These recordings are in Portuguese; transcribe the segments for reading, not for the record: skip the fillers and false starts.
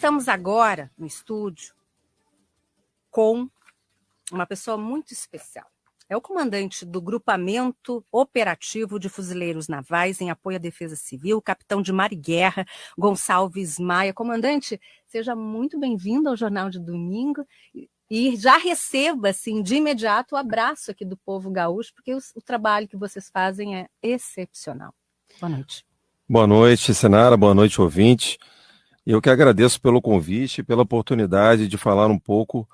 Estamos agora no estúdio com uma pessoa muito especial. É o comandante do Grupamento Operativo de Fuzileiros Navais em Apoio à Defesa Civil, capitão de Mar e Guerra, Gonçalves Maia. Comandante, seja muito bem-vindo ao Jornal de Domingo e já receba, assim, de imediato o abraço aqui do povo gaúcho, porque o trabalho que vocês fazem é excepcional. Boa noite. Boa noite, Senara. Boa noite, ouvintes. Eu que agradeço pelo convite e pela oportunidade de falar um pouco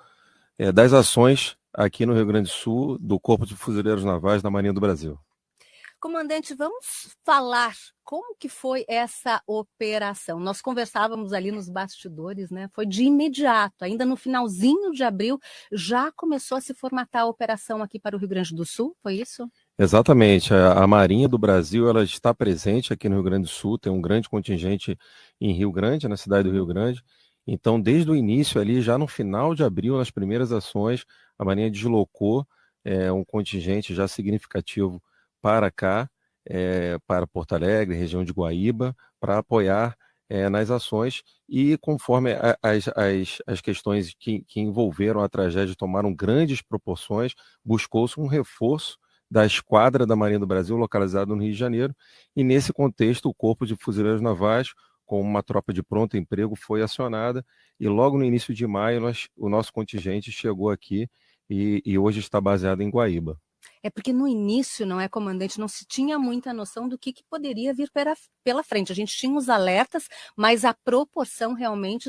das ações aqui no Rio Grande do Sul do Corpo de Fuzileiros Navais da Marinha do Brasil. Comandante, vamos falar como que foi essa operação. Nós conversávamos ali nos bastidores, né? Foi de imediato, ainda no finalzinho de abril, já começou a se formatar a operação aqui para o Rio Grande do Sul, foi isso? Exatamente. A Marinha do Brasil ela está presente aqui no Rio Grande do Sul, tem um grande contingente em Rio Grande, na cidade do Rio Grande. Então, desde o início ali, já no final de abril, nas primeiras ações, a Marinha deslocou um contingente já significativo para cá, para Porto Alegre, região de Guaíba, para apoiar nas ações e conforme as questões que envolveram a tragédia tomaram grandes proporções, buscou-se um reforço da esquadra da Marinha do Brasil, localizada no Rio de Janeiro, e nesse contexto o Corpo de Fuzileiros Navais, com uma tropa de pronto emprego, foi acionada, e logo no início de maio o nosso contingente chegou aqui e hoje está baseado em Guaíba. É porque no início, não é, comandante, não se tinha muita noção do que poderia vir pela frente. A gente tinha os alertas, mas a proporção realmente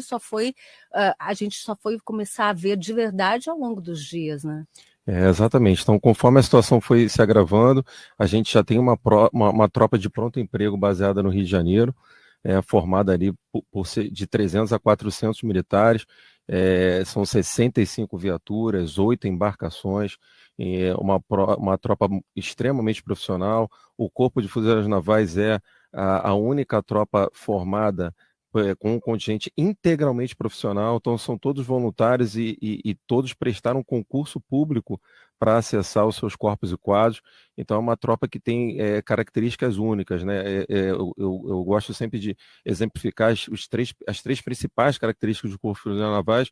a gente só foi começar a ver de verdade ao longo dos dias, né? Exatamente. Então, conforme a situação foi se agravando, a gente já tem uma tropa de pronto emprego baseada no Rio de Janeiro, formada ali de 300 a 400 militares, são 65 viaturas, 8 embarcações, uma tropa extremamente profissional. O Corpo de Fuzileiros Navais é a única tropa formada com um contingente integralmente profissional, então são todos voluntários e todos prestaram concurso público para acessar os seus corpos e quadros, então é uma tropa que tem características únicas, né? Eu gosto sempre de exemplificar as três principais características do Corpo de Fuzileiros Navais,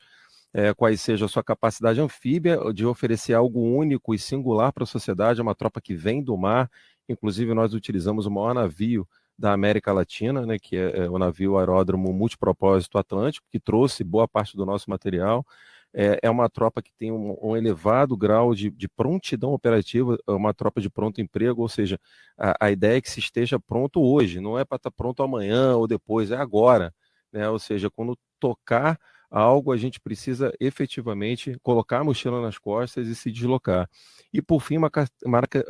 quais sejam a sua capacidade anfíbia de oferecer algo único e singular para a sociedade, é uma tropa que vem do mar, inclusive nós utilizamos o maior navio da América Latina, né, que é o navio aeródromo multipropósito Atlântico, que trouxe boa parte do nosso material. É uma tropa que tem um elevado grau de prontidão operativa, é uma tropa de pronto emprego, ou seja, a ideia é que se esteja pronto hoje, não é para estar pronto amanhã ou depois, é agora, né? Ou seja, quando tocar algo, a gente precisa efetivamente colocar a mochila nas costas e se deslocar. E, por fim, uma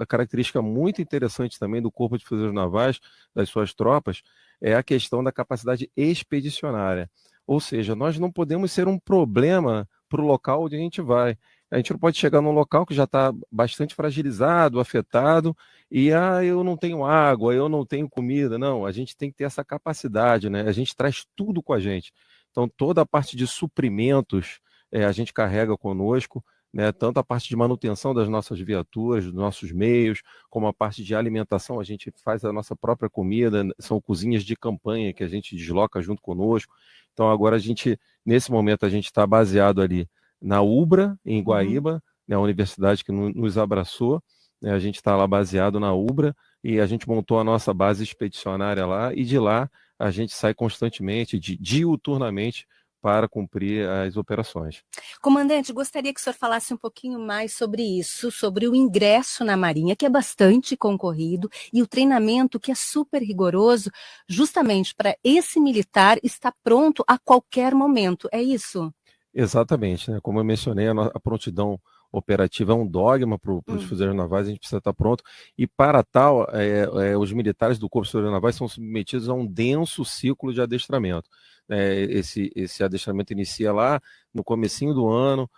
característica muito interessante também do Corpo de Fuzileiros Navais, das suas tropas, é a questão da capacidade expedicionária. Ou seja, nós não podemos ser um problema para o local onde a gente vai. A gente não pode chegar num local que já está bastante fragilizado, afetado, e eu não tenho água, eu não tenho comida. Não, a gente tem que ter essa capacidade, né? A gente traz tudo com a gente. Então, toda a parte de suprimentos a gente carrega conosco, né? Tanto a parte de manutenção das nossas viaturas, dos nossos meios, como a parte de alimentação, a gente faz a nossa própria comida, são cozinhas de campanha que a gente desloca junto conosco. Então, agora nesse momento, a gente está baseado ali na UBRA, em Guaíba, né, a universidade que nos abraçou, né? A gente está lá baseado na UBRA e a gente montou a nossa base expedicionária lá, e de lá a gente sai constantemente, diuturnamente, para cumprir as operações. Comandante, gostaria que o senhor falasse um pouquinho mais sobre isso, sobre o ingresso na Marinha, que é bastante concorrido, e o treinamento, que é super rigoroso, justamente para esse militar estar pronto a qualquer momento. É isso? Exatamente, né? Como eu mencionei, a prontidão operativa é um dogma para os fuzileiros navais, a gente precisa estar pronto. E para tal, os militares do Corpo de Fuzileiros Navais são submetidos a um denso ciclo de adestramento. Esse adestramento inicia lá no comecinho do ano,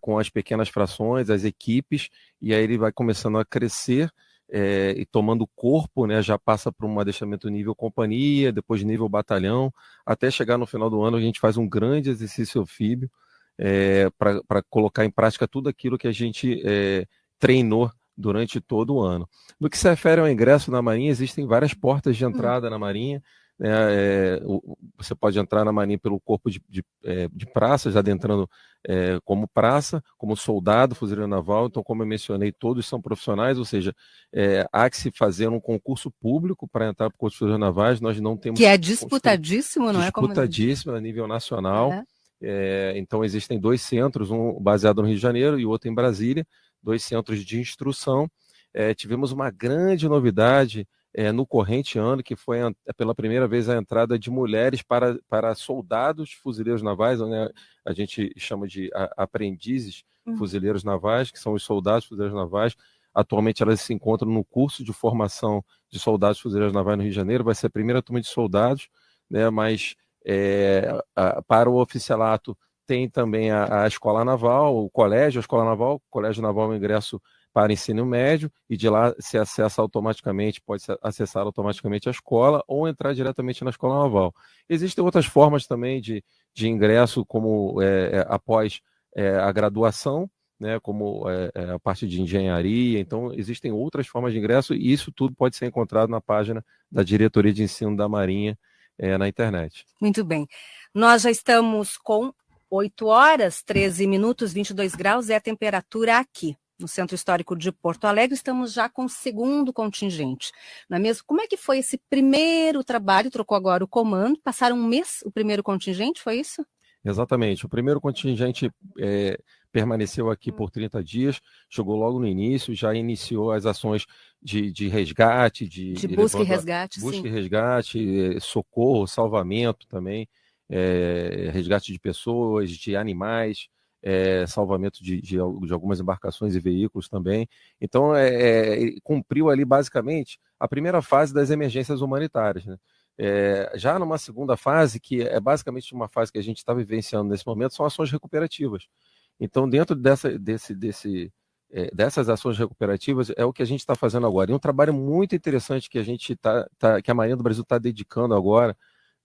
com as pequenas frações, as equipes, e aí ele vai começando a crescer e tomando corpo, né? Já passa por um adestramento nível companhia, depois nível batalhão, até chegar no final do ano a gente faz um grande exercício anfíbio, para colocar em prática tudo aquilo que a gente treinou durante todo o ano. No que se refere ao ingresso na Marinha, existem várias portas de entrada na Marinha, né? Você pode entrar na Marinha pelo corpo de praça, já adentrando como praça, como soldado, fuzileiro naval. Então, como eu mencionei, todos são profissionais, ou seja, há que se fazer um concurso público para entrar para o curso de fuzileiros navais. Nós não temos... Que é disputadíssimo, não é, comandante? Disputadíssimo a nível nacional. Então, existem 2 centros, um baseado no Rio de Janeiro e outro em Brasília, 2 centros de instrução. Tivemos uma grande novidade no corrente ano, que foi pela primeira vez a entrada de mulheres para soldados fuzileiros navais, né? A gente chama de aprendizes fuzileiros navais, que são os soldados fuzileiros navais. Atualmente elas se encontram no curso de formação de soldados fuzileiros navais no Rio de Janeiro. Vai ser a primeira turma de soldados, né? Mas para o oficialato tem também a escola naval, o colégio, a escola naval. O colégio naval é um ingresso para ensino médio, e de lá se acessa automaticamente, pode acessar automaticamente a escola ou entrar diretamente na escola naval. Existem outras formas também de ingresso, como após a graduação, né, como a parte de engenharia. Então, existem outras formas de ingresso, e isso tudo pode ser encontrado na página da Diretoria de Ensino da Marinha na internet. Muito bem. Nós já estamos com 8 horas, 13 minutos, 22 graus, é a temperatura aqui no Centro Histórico de Porto Alegre. Estamos já com o segundo contingente, não é mesmo? Como é que foi esse primeiro trabalho? Trocou agora o comando, passaram um mês o primeiro contingente, foi isso? Exatamente. O primeiro contingente permaneceu aqui por 30 dias, chegou logo no início, já iniciou as ações de resgate, de busca e resgate, busca e resgate, socorro, salvamento também, resgate de pessoas, de animais, salvamento de algumas embarcações e veículos também. Então, cumpriu ali basicamente a primeira fase das emergências humanitárias, né? Já numa segunda fase, que é basicamente uma fase que a gente está vivenciando nesse momento, são ações recuperativas. Então, dentro dessas ações recuperativas, é o que a gente está fazendo agora. E um trabalho muito interessante que que a Marinha do Brasil está dedicando agora,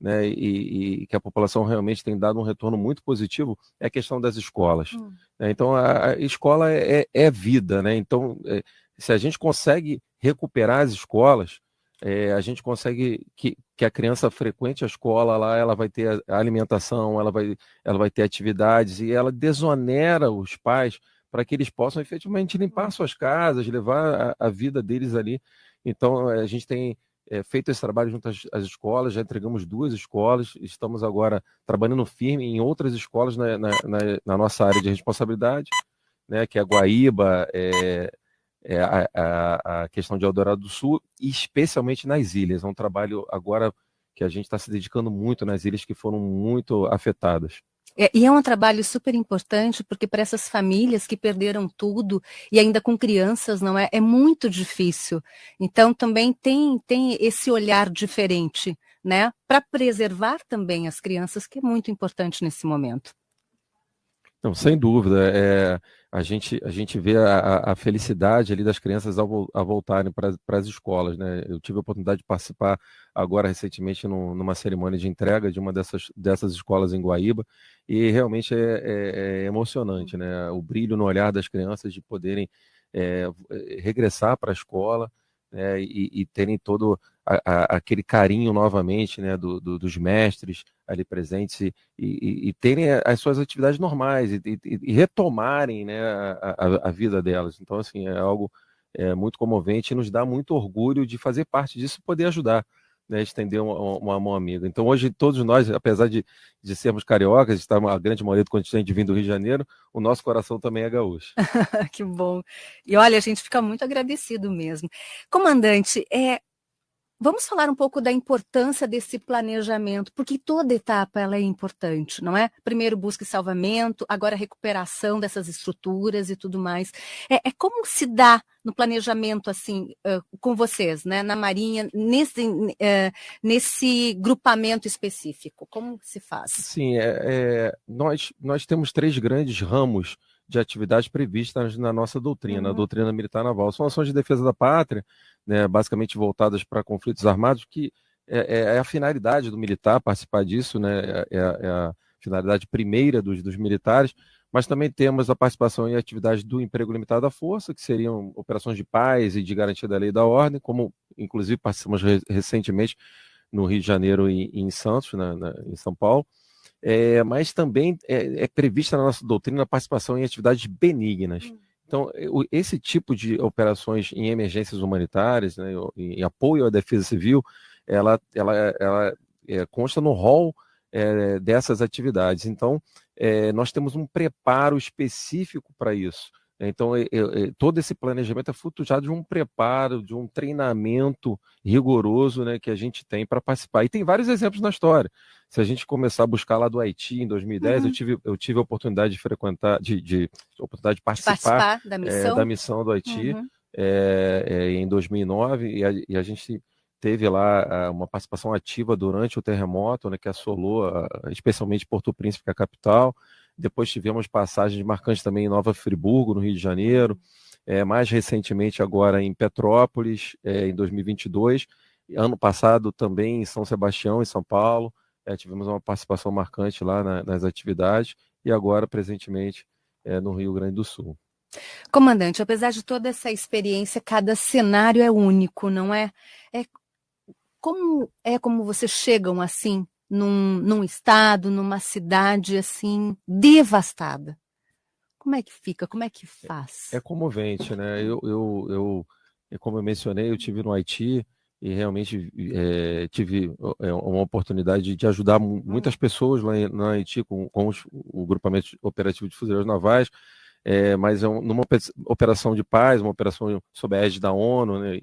né, e que a população realmente tem dado um retorno muito positivo, é a questão das escolas. Então, a escola é vida, né? Então, se a gente consegue recuperar as escolas, a gente consegue que a criança frequente a escola lá, ela vai ter a alimentação, ela vai ter atividades, e ela desonera os pais para que eles possam efetivamente limpar suas casas, levar a vida deles ali. Então, a gente tem feito esse trabalho junto às escolas, já entregamos 2 escolas, estamos agora trabalhando firme em outras escolas na nossa área de responsabilidade, né, que é Guaíba, a questão de Eldorado do Sul, e especialmente nas ilhas. É um trabalho agora que a gente está se dedicando muito nas ilhas que foram muito afetadas. E é um trabalho super importante, porque para essas famílias que perderam tudo, e ainda com crianças, não é? É muito difícil. Então, também tem esse olhar diferente, né? Para preservar também as crianças, que é muito importante nesse momento. Não, sem dúvida. A gente vê a felicidade ali das crianças a voltarem para as escolas, né? Eu tive a oportunidade de participar agora recentemente numa cerimônia de entrega de uma dessas escolas em Guaíba, e realmente é emocionante, né? O brilho no olhar das crianças de poderem regressar para a escola, né? E terem todo aquele carinho novamente, né? Dos mestres ali presentes, e terem as suas atividades normais, e retomarem, né, a vida delas. Então, assim, é algo muito comovente, e nos dá muito orgulho de fazer parte disso e poder ajudar, né, estender uma mão amiga. Então, hoje, todos nós, apesar de sermos cariocas, estar uma grande maioria do contingente vindo do Rio de Janeiro, o nosso coração também é gaúcho. Que bom. E olha, a gente fica muito agradecido mesmo. Comandante, vamos falar um pouco da importância desse planejamento, porque toda etapa ela é importante, não é? Primeiro busca e salvamento, agora recuperação dessas estruturas e tudo mais. Como se dá no planejamento, assim, com vocês, né, na Marinha, nesse grupamento específico? Como se faz? Sim, nós temos 3 grandes ramos de atividades previstas na nossa doutrina, na doutrina militar naval. São ações de defesa da pátria, né, basicamente voltadas para conflitos armados, que é a finalidade do militar participar disso, né, é a finalidade primeira dos militares. Mas também temos a participação em atividades do emprego limitado da força, que seriam operações de paz e de garantia da lei e da ordem, como inclusive participamos recentemente no Rio de Janeiro e em Santos, em São Paulo. Mas também é prevista na nossa doutrina a participação em atividades benignas. Então, esse tipo de operações em emergências humanitárias, né, em apoio à defesa civil, ela consta no rol dessas atividades. Então, nós temos um preparo específico para isso. Então, todo esse planejamento é fruto já de um preparo, de um treinamento rigoroso, né, que a gente tem para participar. E tem vários exemplos na história. Se a gente começar a buscar lá do Haiti, em 2010, eu tive a oportunidade de frequentar, oportunidade de participar da missão do Haiti em 2009, e a gente teve lá uma participação ativa durante o terremoto, né, que assolou especialmente Porto Príncipe, que é a capital. Depois tivemos passagens marcantes também em Nova Friburgo, no Rio de Janeiro, mais recentemente agora em Petrópolis, em 2022, ano passado também em São Sebastião, em São Paulo, tivemos uma participação marcante lá nas atividades, e agora, presentemente, no Rio Grande do Sul. Comandante, apesar de toda essa experiência, cada cenário é único, não é? Como vocês chegam assim num estado, numa cidade assim devastada? Como é que fica? Como é que faz? É comovente, né? Como eu mencionei, eu tive no Haiti e realmente tive uma oportunidade de ajudar muitas pessoas lá no Haiti com o grupamento operativo de fuzileiros navais, mas numa operação de paz, uma operação sob a égide da ONU, né?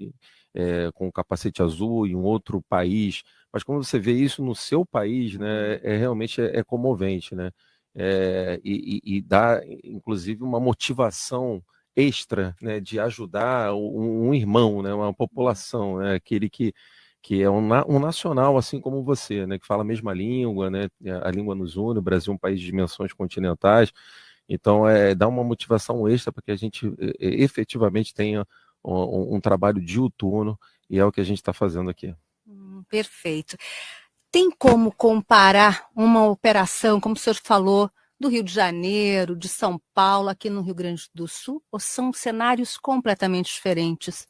Com o capacete azul em um outro país. Mas quando você vê isso no seu país, né, realmente comovente, né? E dá, inclusive, uma motivação extra, né, de ajudar um irmão, né, uma população, né, aquele que é um nacional, assim como você, né, que fala a mesma língua, né, a língua nos une, o Brasil é um país de dimensões continentais, então dá uma motivação extra para que a gente efetivamente tenha um trabalho diuturno, e é o que a gente está fazendo aqui. Perfeito. Tem como comparar uma operação, como o senhor falou, do Rio de Janeiro, de São Paulo, aqui no Rio Grande do Sul, ou são cenários completamente diferentes?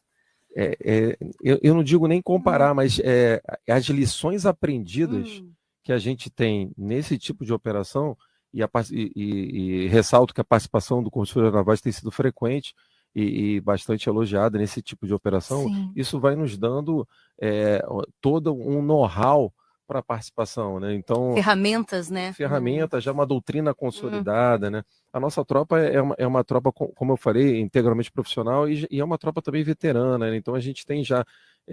Eu não digo nem comparar, mas as lições aprendidas que a gente tem nesse tipo de operação, e ressalto que a participação do Corpo de Fuzileiros Navais tem sido frequente e bastante elogiada nesse tipo de operação. Sim. Isso vai nos dando todo um know-how para a participação, né? Então, ferramentas, né? Ferramentas, já uma doutrina consolidada, né? A nossa tropa é uma tropa, como eu falei, integralmente profissional e é uma tropa também veterana, né? Então a gente tem já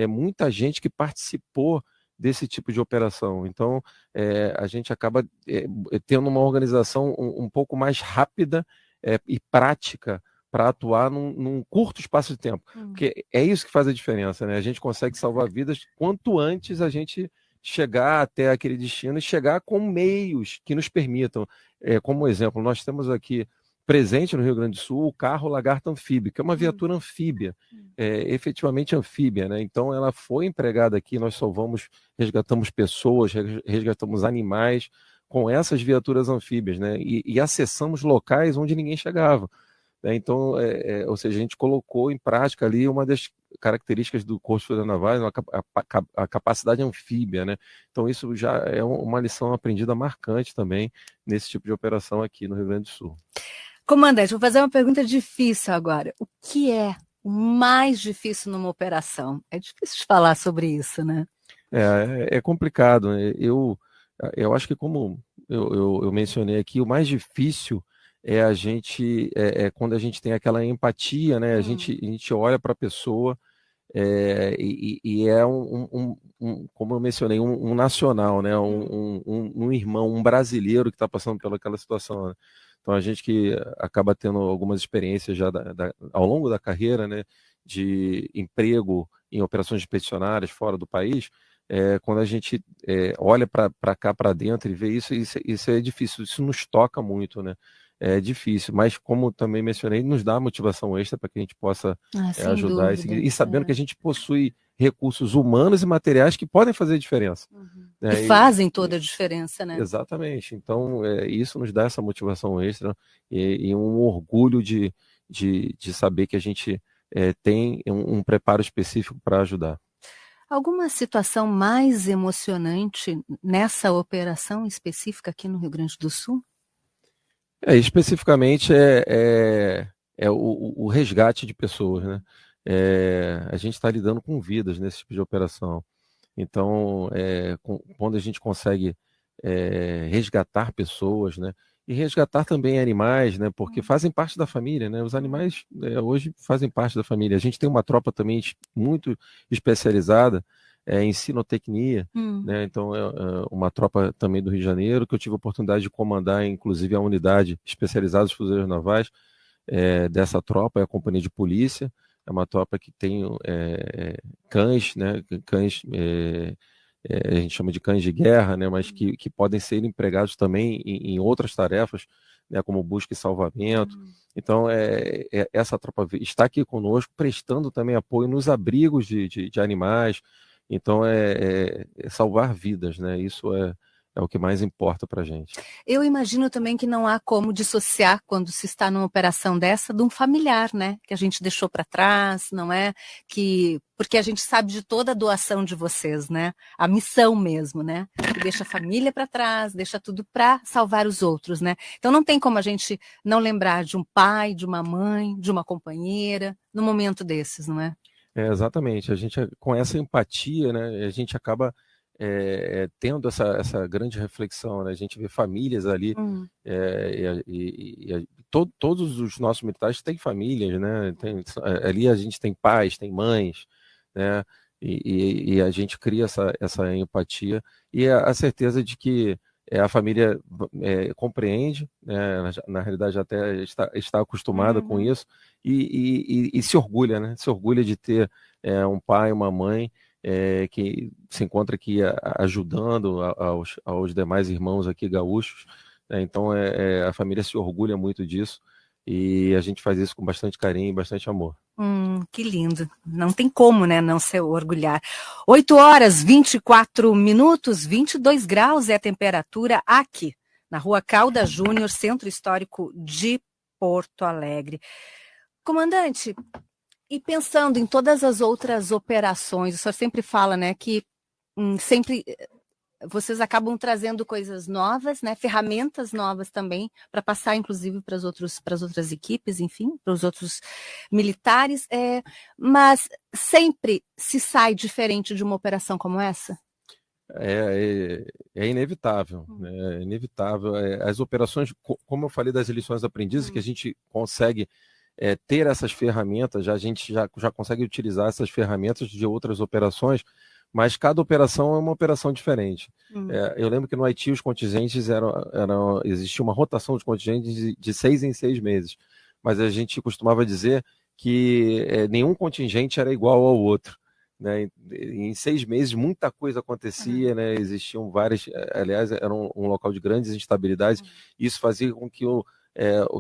muita gente que participou desse tipo de operação. Então a gente acaba tendo uma organização um pouco mais rápida e prática para atuar num curto espaço de tempo. Porque é isso que faz a diferença, né? A gente consegue salvar vidas quanto antes a gente chegar até aquele destino e chegar com meios que nos permitam. Como exemplo, nós temos aqui presente no Rio Grande do Sul o carro Lagarto Anfíbio, que é uma viatura anfíbia, efetivamente anfíbia, né? Então ela foi empregada aqui, nós resgatamos pessoas, resgatamos animais com essas viaturas anfíbias, né? E acessamos locais onde ninguém chegava. Então, ou seja, a gente colocou em prática ali uma das características do Corpo de Fuzileiros Navais, a capacidade anfíbia, né? Então isso já é uma lição aprendida marcante também nesse tipo de operação aqui no Rio Grande do Sul. Comandante, vou fazer uma pergunta difícil agora. O que é o mais difícil numa operação? É difícil de falar sobre isso, né? É complicado. Eu acho que, como eu mencionei aqui, o mais difícil a gente quando a gente tem aquela empatia, né? A gente olha para a pessoa e é como eu mencionei, um nacional, né? Um irmão, um brasileiro que está passando pelaquela situação, né? Então a gente que acaba tendo algumas experiências já ao longo da carreira, né? De emprego em operações expedicionárias fora do país, quando a gente olha para cá, para dentro e vê isso é difícil, isso nos toca muito, né? É difícil, mas como também mencionei, nos dá motivação extra para que a gente possa ajudar e sabendo que a gente possui recursos humanos e materiais que podem fazer diferença. E fazem toda a diferença, né? Exatamente. Então, isso nos dá essa motivação extra e um orgulho de saber que a gente tem um preparo específico para ajudar. Alguma situação mais emocionante nessa operação específica aqui no Rio Grande do Sul? Especificamente é o resgate de pessoas, né? A gente está lidando com vidas nesse tipo de operação. Então, quando a gente consegue resgatar pessoas, né? E resgatar também animais, né? Porque fazem parte da família, né? Os animais hoje fazem parte da família. A gente tem uma tropa também muito especializada em sinotecnia, né? Então, uma tropa também do Rio de Janeiro, que eu tive a oportunidade de comandar, inclusive, a unidade especializada dos fuzileiros navais dessa tropa, é a companhia de polícia. É uma tropa que tem cães, né? Cães, a gente chama de cães de guerra, né? Mas que podem ser empregados também em outras tarefas, né? Como busca e salvamento. Então, essa tropa está aqui conosco, prestando também apoio nos abrigos de animais. Então, salvar vidas, né? Isso é o que mais importa para a gente. Eu imagino também que não há como dissociar, quando se está numa operação dessa, de um familiar, né? Que a gente deixou para trás, não é? Porque a gente sabe de toda a doação de vocês, né? A missão mesmo, né? Que deixa a família para trás, deixa tudo para salvar os outros, né? Então não tem como a gente não lembrar de um pai, de uma mãe, de uma companheira, num momento desses, não é? Exatamente. A gente, com essa empatia, né? A gente acaba tendo essa grande reflexão, né? A gente vê famílias ali, todos os nossos militares têm famílias, né? Ali a gente tem pais, tem mães, né? E a gente cria essa empatia e a certeza de que a família compreende, né? Na realidade até está acostumada com isso e se orgulha, né? Se orgulha de ter um pai, uma mãe que se encontra aqui ajudando aos demais irmãos aqui gaúchos, né? Então a família se orgulha muito disso e a gente faz isso com bastante carinho e bastante amor. Que lindo. Não tem como, né, não se orgulhar. 8h24, 22 graus é a temperatura aqui, na Rua Caldas Júnior, Centro Histórico de Porto Alegre. Comandante, e pensando em todas as outras operações, o senhor sempre fala, né, que sempre vocês acabam trazendo coisas novas, né, ferramentas novas também, para passar, inclusive, para as outras equipes, enfim, para os outros militares, mas sempre se sai diferente de uma operação como essa? É inevitável, né? É inevitável. As operações, como eu falei das lições aprendidas, que a gente consegue ter essas ferramentas, a gente já consegue utilizar essas ferramentas de outras operações, mas cada operação é uma operação diferente. Eu lembro que no Haiti os contingentes existia uma rotação de contingentes de 6 em 6 meses, mas a gente costumava dizer que nenhum contingente era igual ao outro, né? Em 6 meses muita coisa acontecia, né? Existiam várias, aliás, era um local de grandes instabilidades, e isso fazia com que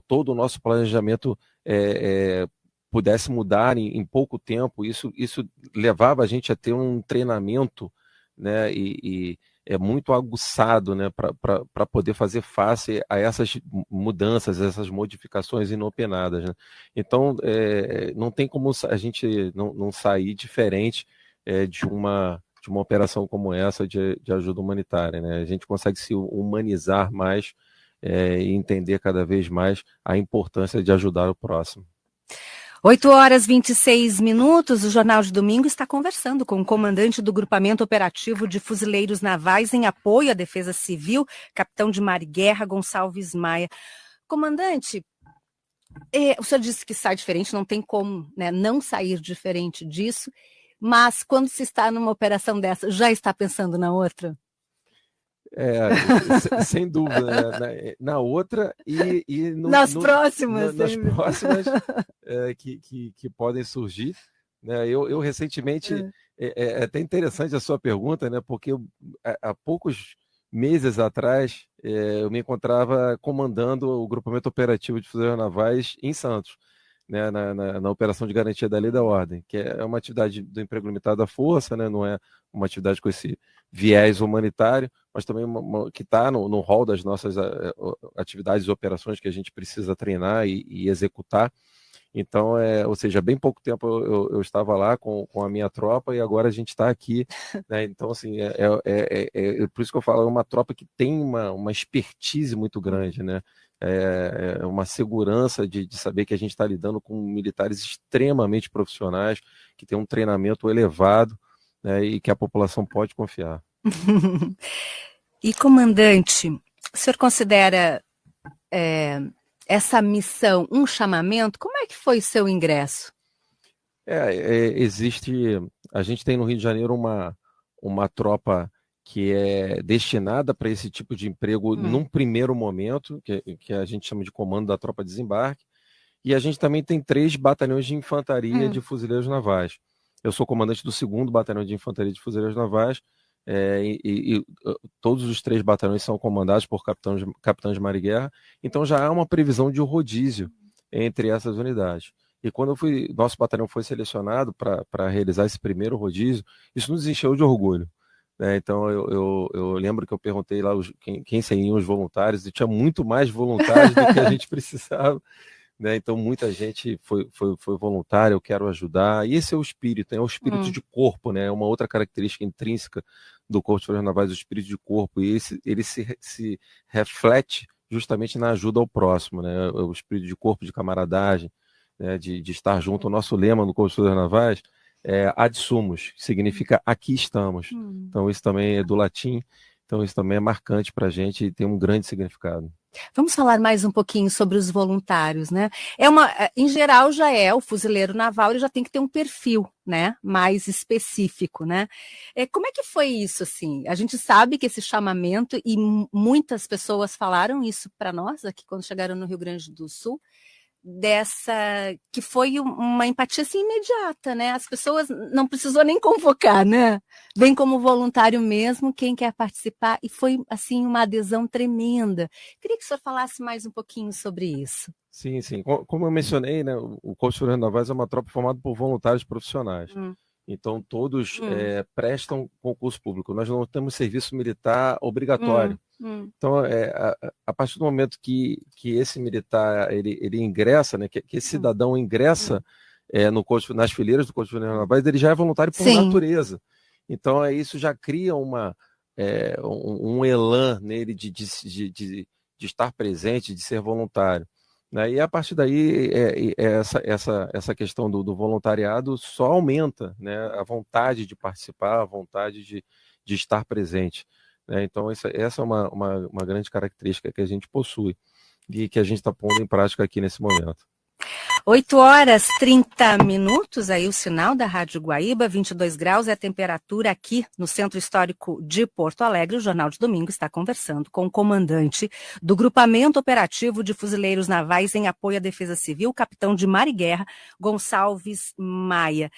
todo o nosso planejamento pudesse mudar em pouco tempo. Isso levava a gente a ter um treinamento, né, e muito aguçado, né, para poder fazer face a essas mudanças, essas modificações inopenadas, né? Então, não tem como a gente não sair diferente de uma operação como essa de ajuda humanitária, né? A gente consegue se humanizar mais e entender cada vez mais a importância de ajudar o próximo. 8h26, o Jornal de Domingo está conversando com o comandante do Grupamento Operativo de Fuzileiros Navais em apoio à Defesa Civil, capitão de mar e guerra, Gonçalves Maia. Comandante, o senhor disse que sai diferente, não tem como, né, não sair diferente disso, mas quando se está numa operação dessa, já está pensando na outra? Sem dúvida, né? Na outra e nas próximas, nas próximas que podem surgir, né? Eu recentemente, é até interessante a sua pergunta, né? Porque há poucos meses atrás eu me encontrava comandando o grupamento operativo de fuzileiros navais em Santos, né? Na operação de garantia da lei e da ordem, que é uma atividade do emprego limitado da força, né? Não é uma atividade com esse viés humanitário, mas também que está no rol das nossas atividades e operações que a gente precisa treinar e executar. Então, ou seja, bem pouco tempo eu estava lá com a minha tropa e agora a gente está aqui, né? Então, assim, por isso que eu falo, é uma tropa que tem uma expertise muito grande, né? É uma segurança de saber que a gente está lidando com militares extremamente profissionais, que têm um treinamento elevado, né? E que a população pode confiar. E, comandante, o senhor considera essa missão um chamamento? Como é que foi o seu ingresso? A gente tem no Rio de Janeiro uma tropa que é destinada para esse tipo de emprego num primeiro momento, que a gente chama de comando da tropa de desembarque, e a gente também tem 3 batalhões de infantaria de fuzileiros navais. Eu sou comandante do 2º batalhão de infantaria de fuzileiros navais, e todos os 3 batalhões são comandados por capitães de mar e guerra, então já há uma previsão de rodízio entre essas unidades. E quando nosso batalhão foi selecionado para realizar esse primeiro rodízio, isso nos encheu de orgulho, né? Então eu lembro que eu perguntei lá quem seriam os voluntários, e tinha muito mais voluntários do que a gente precisava, né? Então muita gente foi voluntária, eu quero ajudar, e esse é o espírito, é o espírito de corpo, né? É uma outra característica intrínseca do Corpo de Fuzileiros Navais, o espírito de corpo, e ele se reflete justamente na ajuda ao próximo, né? O espírito de corpo, de camaradagem, né? De estar junto. O nosso lema no Corpo de Fuzileiros Navais é ad sumus, que significa aqui estamos. Então isso também é do latim, então isso também é marcante para a gente e tem um grande significado. Vamos falar mais um pouquinho sobre os voluntários, né? Em geral, o fuzileiro naval, ele já tem que ter um perfil, né, mais específico, né? Como é que foi isso, assim? A gente sabe que esse chamamento, e muitas pessoas falaram isso para nós aqui quando chegaram no Rio Grande do Sul, que foi uma empatia assim, imediata, né? As pessoas não precisou nem convocar, né? Vem como voluntário mesmo, quem quer participar, e foi assim uma adesão tremenda. Queria que o senhor falasse mais um pouquinho sobre isso. Sim, sim. Como eu mencionei, né, o Corpo de Fuzileiros Navais é uma tropa formada por voluntários profissionais. Então todos prestam concurso público. Nós não temos serviço militar obrigatório. Então, a partir do momento que esse militar ele ingressa, né, que esse cidadão ingressa nas fileiras do Corpo de Fuzileiros Navais, ele já é voluntário por natureza. Então, isso já cria um elan nele de estar presente, de ser voluntário, né? E a partir daí, essa questão do voluntariado só aumenta, né, a vontade de participar, a vontade de estar presente. Então, essa é uma grande característica que a gente possui e que a gente está pondo em prática aqui nesse momento. 8h30, aí o sinal da Rádio Guaíba, 22 graus é a temperatura aqui no Centro Histórico de Porto Alegre. O Jornal de Domingo está conversando com o comandante do Grupamento Operativo de Fuzileiros Navais em Apoio à Defesa Civil, capitão de mar e guerra, Gonçalves Maia.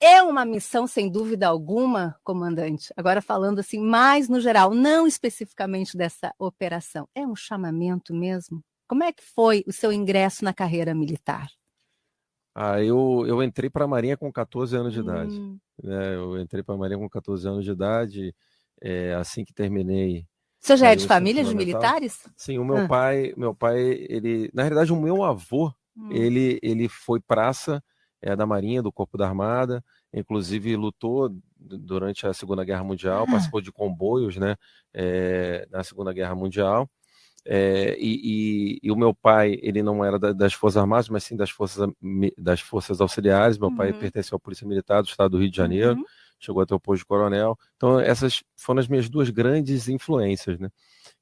É uma missão, sem dúvida alguma, comandante, agora falando assim mais no geral, não especificamente dessa operação, é um chamamento mesmo? Como é que foi o seu ingresso na carreira militar? Eu entrei para a Marinha com 14 anos de idade. Né? Eu entrei para a Marinha com 14 anos de idade, assim que terminei. Você já é de família de militares? Sim, o meu pai, na realidade, o meu avô, ele foi praça da Marinha, do Corpo da Armada, inclusive lutou durante a Segunda Guerra Mundial, participou de comboios, né, na Segunda Guerra Mundial. E o meu pai, ele não era das Forças Armadas, mas sim das Forças Auxiliares. Meu pai pertenceu à Polícia Militar do Estado do Rio de Janeiro, chegou até o posto de coronel. Então, essas foram as minhas 2 grandes influências, né?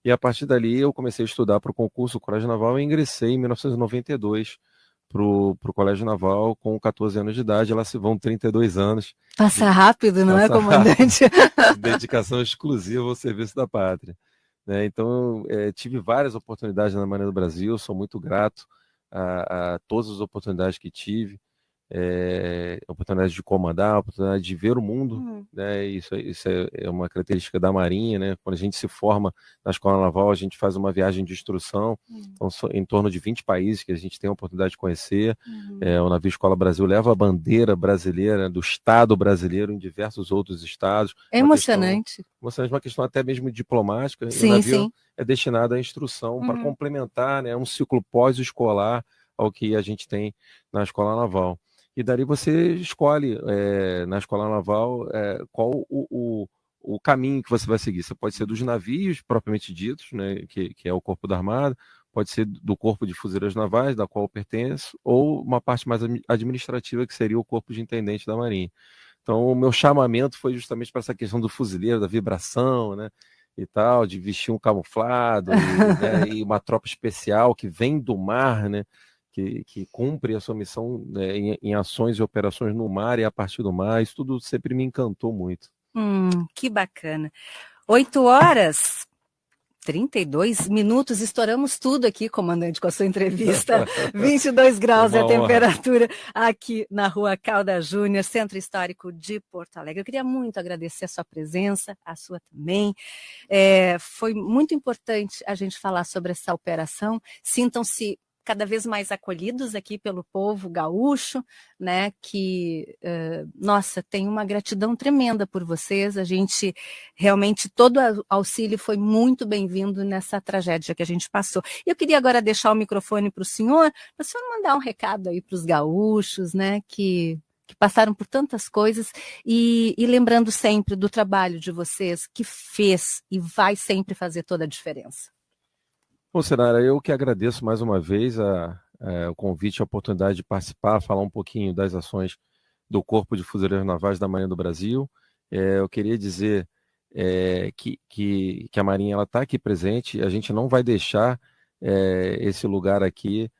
E a partir dali, eu comecei a estudar para o concurso Colégio Naval e ingressei em 1992 para o Colégio Naval com 14 anos de idade. Lá se vão 32 anos. Passa rápido, não é, comandante? Dedicação exclusiva ao serviço da pátria. Então, tive várias oportunidades na Marinha do Brasil, sou muito grato a todas as oportunidades que tive, oportunidade de comandar, oportunidade de ver o mundo, né? Isso é uma característica da Marinha, né? Quando a gente se forma na Escola Naval, a gente faz uma viagem de instrução, então, em torno de 20 países que a gente tem a oportunidade de conhecer. O navio Escola Brasil leva a bandeira brasileira, do Estado brasileiro, em diversos outros estados. É emocionante. Uma questão até mesmo diplomática. Sim, o navio sim. é destinado à instrução para complementar, né, um ciclo pós-escolar ao que a gente tem na Escola Naval. E dali você escolhe na Escola Naval qual o caminho que você vai seguir. Você pode ser dos navios propriamente ditos, né, que é o Corpo da Armada, pode ser do Corpo de Fuzileiros Navais, da qual eu pertenço, ou uma parte mais administrativa, que seria o Corpo de Intendente da Marinha. Então, o meu chamamento foi justamente para essa questão do fuzileiro, da vibração, né, e tal, de vestir um camuflado, né, e uma tropa especial que vem do mar, né, que cumpre a sua missão, né, em ações e operações no mar e a partir do mar. Isso tudo sempre me encantou muito. Que bacana. 8h32, estouramos tudo aqui, comandante, com a sua entrevista. 22 graus é a temperatura aqui na Rua Caldas Júnior, Centro Histórico de Porto Alegre. Eu queria muito agradecer a sua presença, a sua também. Foi muito importante a gente falar sobre essa operação. Sintam-se cada vez mais acolhidos aqui pelo povo gaúcho, né, que, nossa, tem uma gratidão tremenda por vocês. A gente, realmente, todo auxílio foi muito bem-vindo nessa tragédia que a gente passou. Eu queria agora deixar o microfone para o senhor mandar um recado aí para os gaúchos, né, que passaram por tantas coisas, e lembrando sempre do trabalho de vocês, que fez e vai sempre fazer toda a diferença. Bom, Sinara, eu que agradeço mais uma vez o convite, a oportunidade de participar, falar um pouquinho das ações do Corpo de Fuzileiros Navais da Marinha do Brasil. Eu queria dizer que a Marinha está aqui presente, a gente não vai deixar esse lugar aqui,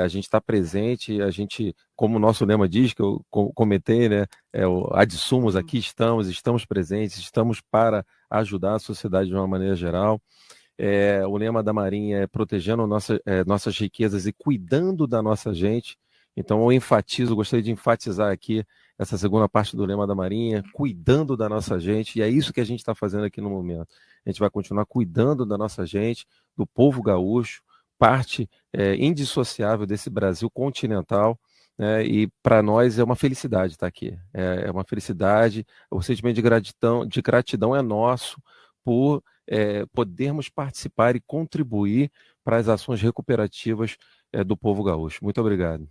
a gente está presente, a gente, como o nosso lema diz, que eu comentei, né, ad sumos, aqui estamos presentes, estamos para ajudar a sociedade de uma maneira geral. O lema da Marinha é protegendo nossas riquezas e cuidando da nossa gente. Então eu gostaria de enfatizar aqui essa segunda parte do lema da Marinha, cuidando da nossa gente, e é isso que a gente está fazendo aqui no momento. A gente vai continuar cuidando da nossa gente, do povo gaúcho, parte indissociável desse Brasil continental, né, e para nós é uma felicidade estar aqui. É uma felicidade, o sentimento de gratidão é nosso por podermos participar e contribuir para as ações recuperativas do povo gaúcho. Muito obrigado.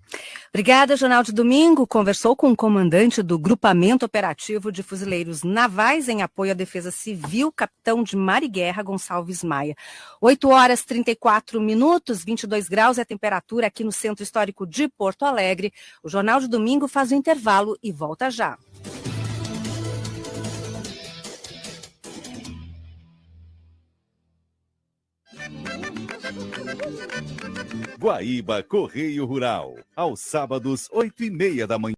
Obrigada, Jornal de Domingo. Conversou com o comandante do Grupamento Operativo de Fuzileiros Navais em apoio à Defesa Civil, capitão de Mar e Guerra, Gonçalves Maia. 8h34, 22 graus é a temperatura aqui no Centro Histórico de Porto Alegre. O Jornal de Domingo faz o intervalo e volta já. Guaíba Correio Rural, aos sábados, 8h30 da manhã.